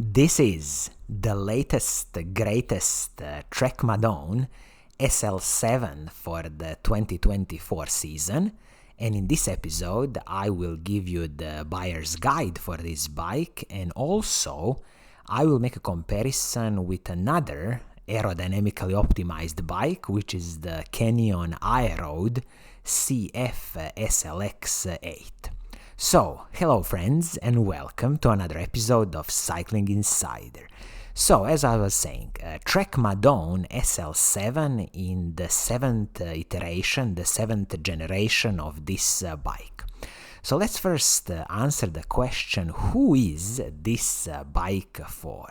This is the latest, greatest Trek Madone SL7 for the 2024 season, and in this episode I will give you the buyer's guide for this bike, and also I will make a comparison with another aerodynamically optimized bike, which is the Canyon Aeroad CF SLX 8. So, hello friends and welcome to another episode of Cycling Insider. So, as I was saying, Trek Madone SL7 in the 7th iteration, the 7th generation of this bike. So let's first answer the question, who is this bike for?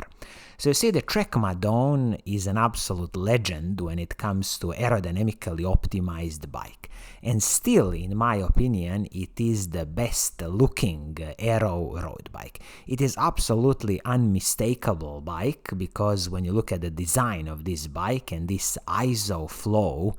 So you see, the Trek Madone is an absolute legend when it comes to aerodynamically optimized bike. And still, in my opinion, it is the best looking aero road bike. It is absolutely unmistakable bike because when you look at the design of this bike and this IsoFlow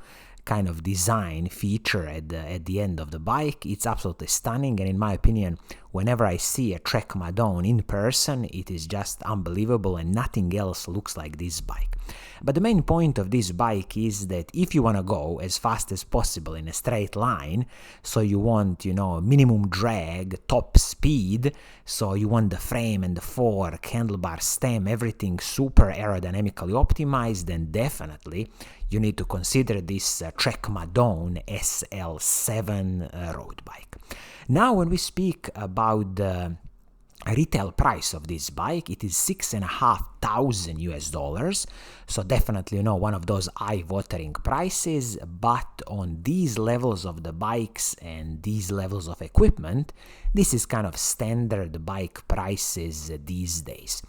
kind of design feature at the end of the bike, it's absolutely stunning, and in my opinion, whenever I see a Trek Madone in person, it is just unbelievable and nothing else looks like this bike. But the main point of this bike is that if you want to go as fast as possible in a straight line, so you want, minimum drag, top speed, so you want the frame and the fork, handlebar, stem, everything super aerodynamically optimized, then definitely you need to consider this Trek Madone SL7 road bike. Now, when we speak about the retail price of this bike, it is $6,500 so definitely one of those eye-watering prices. But on these levels of the bikes and these levels of equipment, this is kind of standard bike prices these days.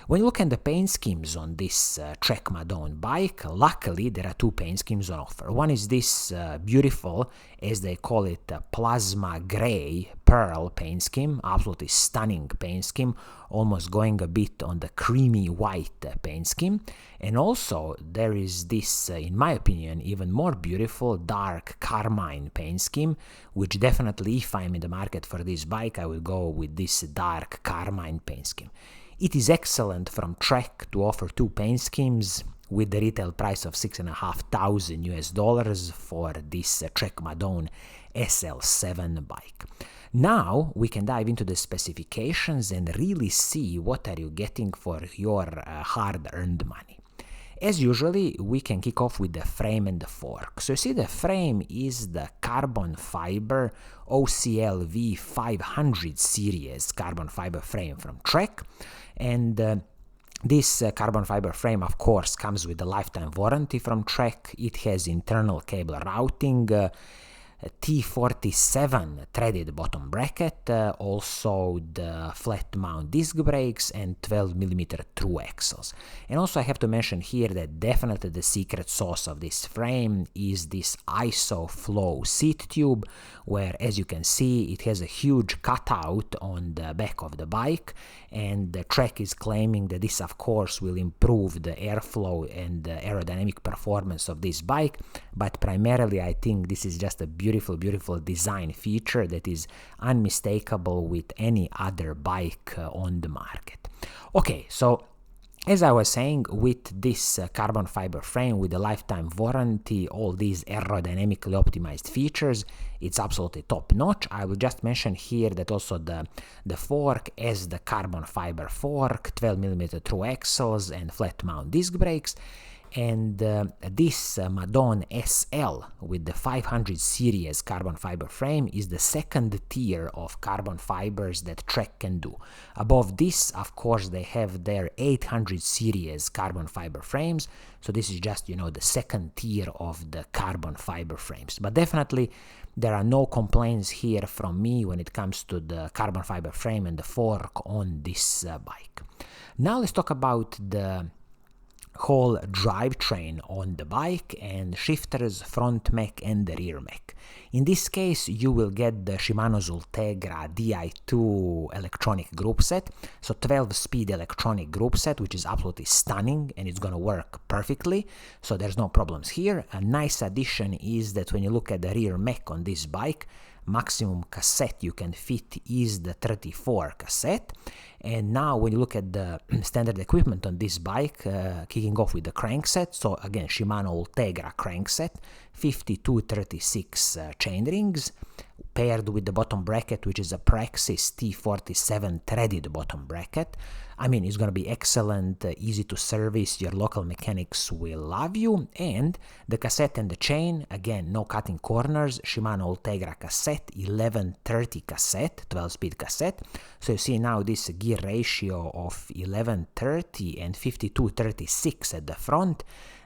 When you look at the paint schemes on this Trek Madone bike, luckily there are two paint schemes on offer. One is this beautiful, as they call it, plasma gray pearl paint scheme, absolutely stunning paint scheme, almost going a bit on the creamy white paint scheme. And also there is this, in my opinion, even more beautiful dark carmine paint scheme, which definitely, if I'm in the market for this bike, I will go with this dark carmine paint scheme. It is excellent from Trek to offer two paint schemes with the retail price of $6,500 for this Trek Madone SL7 bike. Now we can dive into the specifications and really see what are you getting for your hard-earned money. As usually, we can kick off with the frame and the fork. So you see, the frame is the carbon fiber OCLV 500 series carbon fiber frame from Trek, and this carbon fiber frame, of course, comes with a lifetime warranty from Trek. It has internal cable routing, T47 threaded bottom bracket, also the flat mount disc brakes and 12mm through axles. And also I have to mention here that definitely the secret sauce of this frame is this IsoFlow seat tube, where, as you can see, it has a huge cutout on the back of the bike, and the Trek is claiming that this, of course, will improve the airflow and the aerodynamic performance of this bike, but primarily I think this is just a beautiful design feature that is unmistakable with any other bike on the market. Okay, so as I was saying, with this carbon fiber frame with a lifetime warranty, all these aerodynamically optimized features, it's absolutely top notch. I will just mention here that also the fork has the carbon fiber fork, 12mm through axles and flat mount disc brakes. And this Madone SL with the 500 series carbon fiber frame is the second tier of carbon fibers that Trek can do. Above this, of course, they have their 800 series carbon fiber frames, so this is just, the second tier of the carbon fiber frames. But definitely, there are no complaints here from me when it comes to the carbon fiber frame and the fork on this bike. Now let's talk about the whole drivetrain on the bike and shifters, front mech and the rear mech. In this case, you will get the Shimano Zultegra Di2 electronic group set, so 12-speed electronic group set, which is absolutely stunning and it's going to work perfectly, so there's no problems here. A nice addition is that when you look at the rear mech on this bike, maximum cassette you can fit is the 34 cassette, And now when you look at the standard equipment on this bike, kicking off with the crankset, so again Shimano Ultegra crankset, 5236 chain rings, paired with the bottom bracket, which is a Praxis T47 threaded bottom bracket. I mean, it's going to be excellent, easy to service, your local mechanics will love you. And the cassette and the chain, again, no cutting corners, Shimano Ultegra cassette, 1130 cassette, 12-speed cassette. So you see now this gear ratio of 1130 and 5236 at the front.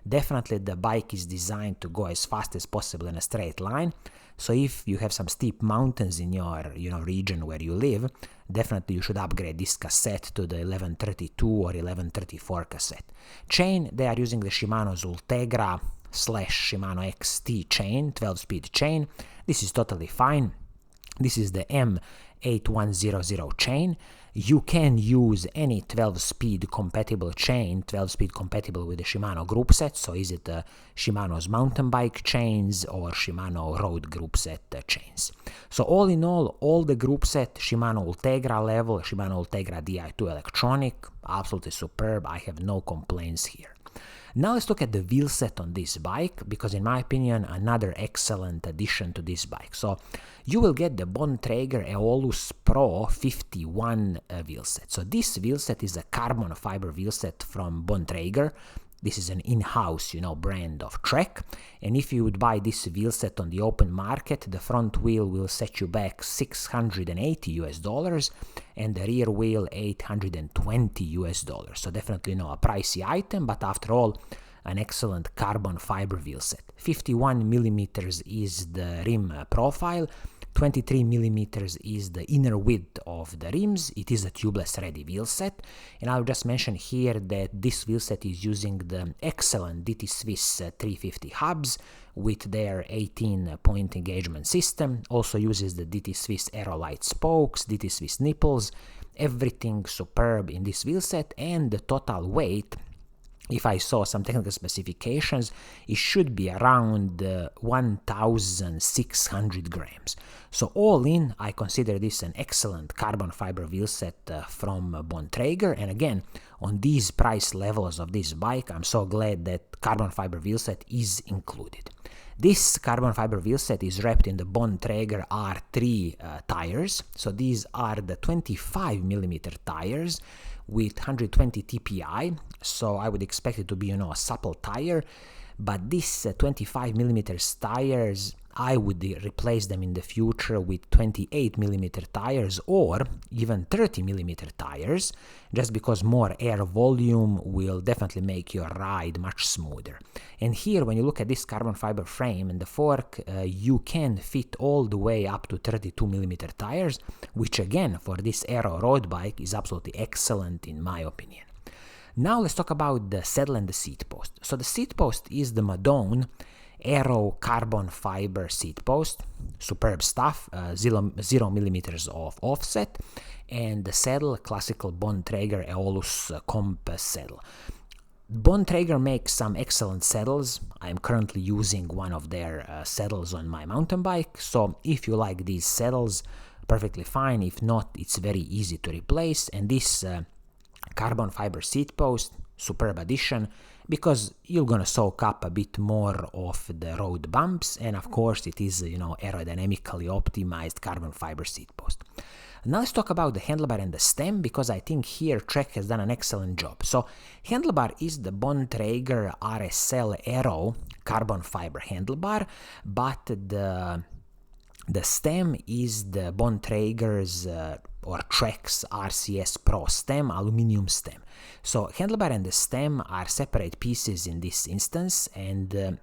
Definitely the bike is designed to go as fast as possible in a straight line. So if you have some steep mountains in your region where you live, definitely you should upgrade this cassette to the 1132 or 1134 cassette. Chain, they are using the Shimano's Ultegra / Shimano XT chain, 12-speed chain. This is totally fine. This is the M8100 chain. You can use any 12-speed compatible chain, 12-speed compatible with the Shimano group set, so is it Shimano's mountain bike chains or Shimano road group set chains. So all in all the group set, Shimano Ultegra level, Shimano Ultegra Di2 electronic, absolutely superb, I have no complaints here. Now let's look at the wheel set on this bike, because in my opinion another excellent addition to this bike. So you will get the Bontrager Aeolus Pro 51 wheel set. So this wheel set is a carbon fiber wheel set from Bontrager. This is an in-house, brand of Trek. And if you would buy this wheel set on the open market, the front wheel will set you back $680 and the rear wheel $820. So definitely a pricey item, but after all, an excellent carbon fiber wheel set. 51 millimeters is the rim profile. 23 millimeters is the inner width of the rims. It is a tubeless ready wheel set, and I'll just mention here that this wheel set is using the excellent DT Swiss 350 hubs with their 18-point engagement system. Also uses the DT Swiss aero light spokes, DT Swiss nipples, everything superb in this wheel set. And the total weight, if I saw some technical specifications, it should be around 1,600 grams. So all in, I consider this an excellent carbon fiber wheel set from Bontrager. And again, on these price levels of this bike, I'm so glad that carbon fiber wheel set is included. This carbon fiber wheel set is wrapped in the Bontrager R3 tires. So these are the 25mm tires with 120 TPI, so I would expect it to be, a supple tire. But these 25mm tires, I would replace them in the future with 28mm tires or even 30mm tires, just because more air volume will definitely make your ride much smoother. And here, when you look at this carbon fiber frame and the fork, you can fit all the way up to 32mm tires, which again, for this aero road bike, is absolutely excellent in my opinion. Now let's talk about the saddle and the seat post. So the seat post is the Madone Aero carbon fiber seat post, superb stuff, 0mm of offset, and the saddle, classical Bontrager Aeolus comp saddle. Bontrager makes some excellent saddles. I am currently using one of their saddles on my mountain bike, so if you like these saddles, perfectly fine. If not, it's very easy to replace. And this carbon fiber seat post, superb addition, because you're gonna soak up a bit more of the road bumps, and of course it is, aerodynamically optimized carbon fiber seat post. Now let's talk about the handlebar and the stem, because I think here Trek has done an excellent job. So handlebar is the Bontrager RSL Aero carbon fiber handlebar, but the stem is the Bontrager's or Trek's RCS Pro stem, aluminum stem. So handlebar and the stem are separate pieces in this instance, and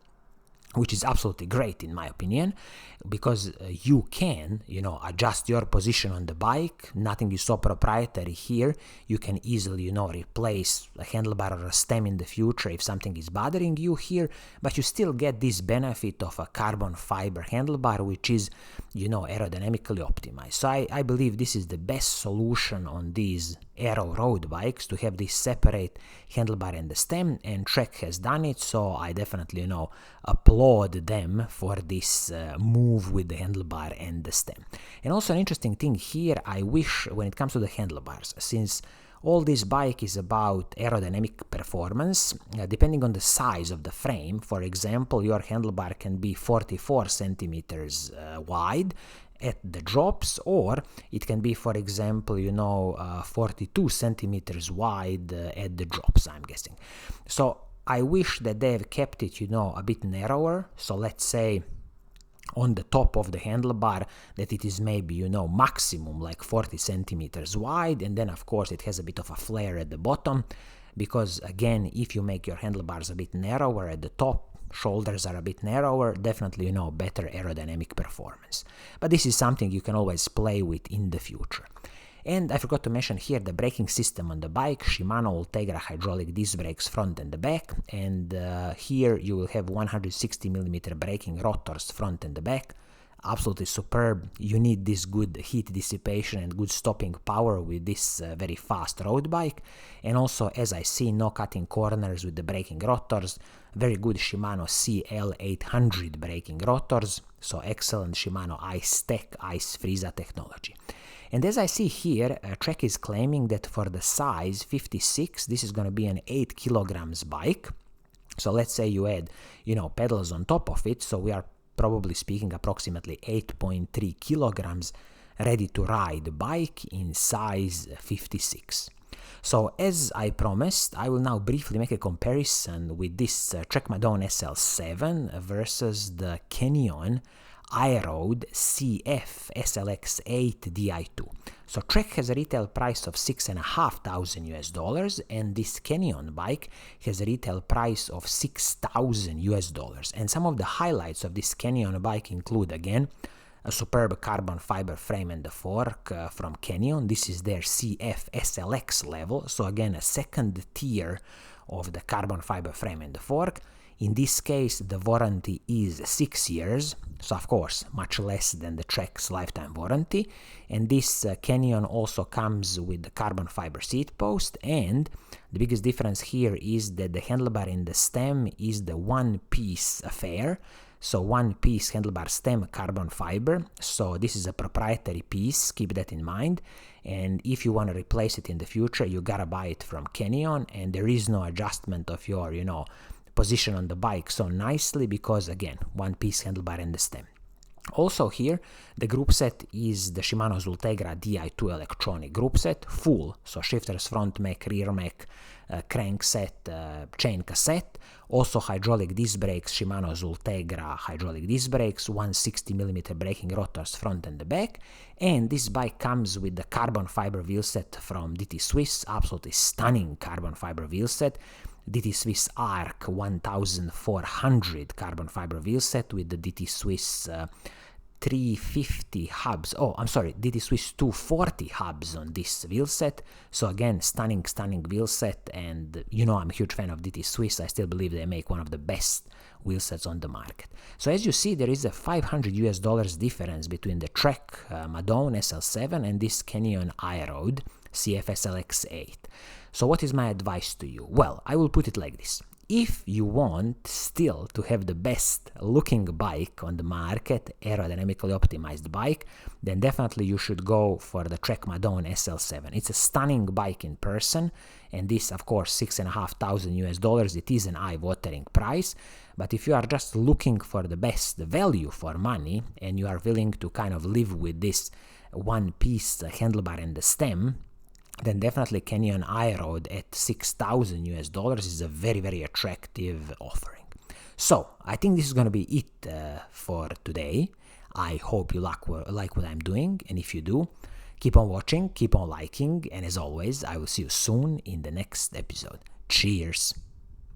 which is absolutely great in my opinion, because you can, adjust your position on the bike. Nothing is so proprietary here. You can easily, replace a handlebar or a stem in the future if something is bothering you here, but you still get this benefit of a carbon fiber handlebar, which is, aerodynamically optimized. So I believe this is the best solution on these aero road bikes to have this separate handlebar and the stem, and Trek has done it, so I definitely, applaud them for this move with the handlebar and the stem. And also an interesting thing here, I wish when it comes to the handlebars, since all this bike is about aerodynamic performance, depending on the size of the frame. For example, your handlebar can be 44 centimeters wide at the drops, or it can be, for example, 42 centimeters wide at the drops, I'm guessing. So I wish that they have kept it, a bit narrower. So let's say on the top of the handlebar that it is maybe, maximum like 40 centimeters wide, and then of course it has a bit of a flare at the bottom, because again, if you make your handlebars a bit narrower at the top, shoulders are a bit narrower, definitely, better aerodynamic performance. But this is something you can always play with in the future. And I forgot to mention here the braking system on the bike, Shimano Ultegra hydraulic disc brakes front and the back, and here you will have 160mm braking rotors front and the back. Absolutely superb. You need this good heat dissipation and good stopping power with this very fast road bike. And also, as I see, no cutting corners with the braking rotors. Very good Shimano CL800 braking rotors. So excellent Shimano Ice Tech Ice Frieza technology. And as I see here, Trek is claiming that for the size 56, this is going to be an 8 kilograms bike. So let's say you add, pedals on top of it. So we are probably speaking approximately 8.3 kilograms ready to ride bike in size 56. So as I promised, I will now briefly make a comparison with this Trek Madone SL7 versus the Canyon Aeroad CF SLX 8 Di2. So Trek has a retail price of $6,500 and this Canyon bike has a retail price of $6,000. And some of the highlights of this Canyon bike include, again, a superb carbon fiber frame and the fork from Canyon. This is their CF SLX level, so again a second tier of the carbon fiber frame and the fork. In this case, the warranty is 6 years, so of course much less than the Trek's lifetime warranty. And this Canyon also comes with the carbon fiber seat post, and the biggest difference here is that the handlebar and the stem is the one-piece affair. So one-piece handlebar stem carbon fiber, so this is a proprietary piece, keep that in mind. And if you want to replace it in the future, you gotta buy it from Canyon, and there is no adjustment of your, position on the bike so nicely, because again, one piece handlebar and the stem. Also here, the group set is the Shimano's Ultegra Di2 electronic group set, full, so shifters, front mech, rear mech, crankset, chain cassette, also hydraulic disc brakes, Shimano's Ultegra hydraulic disc brakes, 160mm braking rotors front and the back, and this bike comes with the carbon fiber wheel set from DT Swiss, absolutely stunning carbon fiber wheel set, DT Swiss Arc 1400 carbon fiber wheel set with the DT Swiss 350 hubs. DT Swiss 240 hubs on this wheel set. So again, stunning wheel set, and I'm a huge fan of DT Swiss. I still believe they make one of the best wheel sets on the market. So as you see, there is a $500 difference between the Trek Madone SL7 and this Canyon Aeroad CF SLX 8. So what is my advice to you? Well, I will put it like this. If you want still to have the best looking bike on the market, aerodynamically optimized bike, then definitely you should go for the Trek Madone SL7. It's a stunning bike in person, and this, of course, $6,500. It is an eye-watering price, but if you are just looking for the best value for money and you are willing to kind of live with this one-piece handlebar and the stem, then definitely Canyon Aeroad at $6,000 is a very, very attractive offering. So I think this is going to be it for today. I hope you like what I'm doing, and if you do, keep on watching, keep on liking, and as always, I will see you soon in the next episode. Cheers!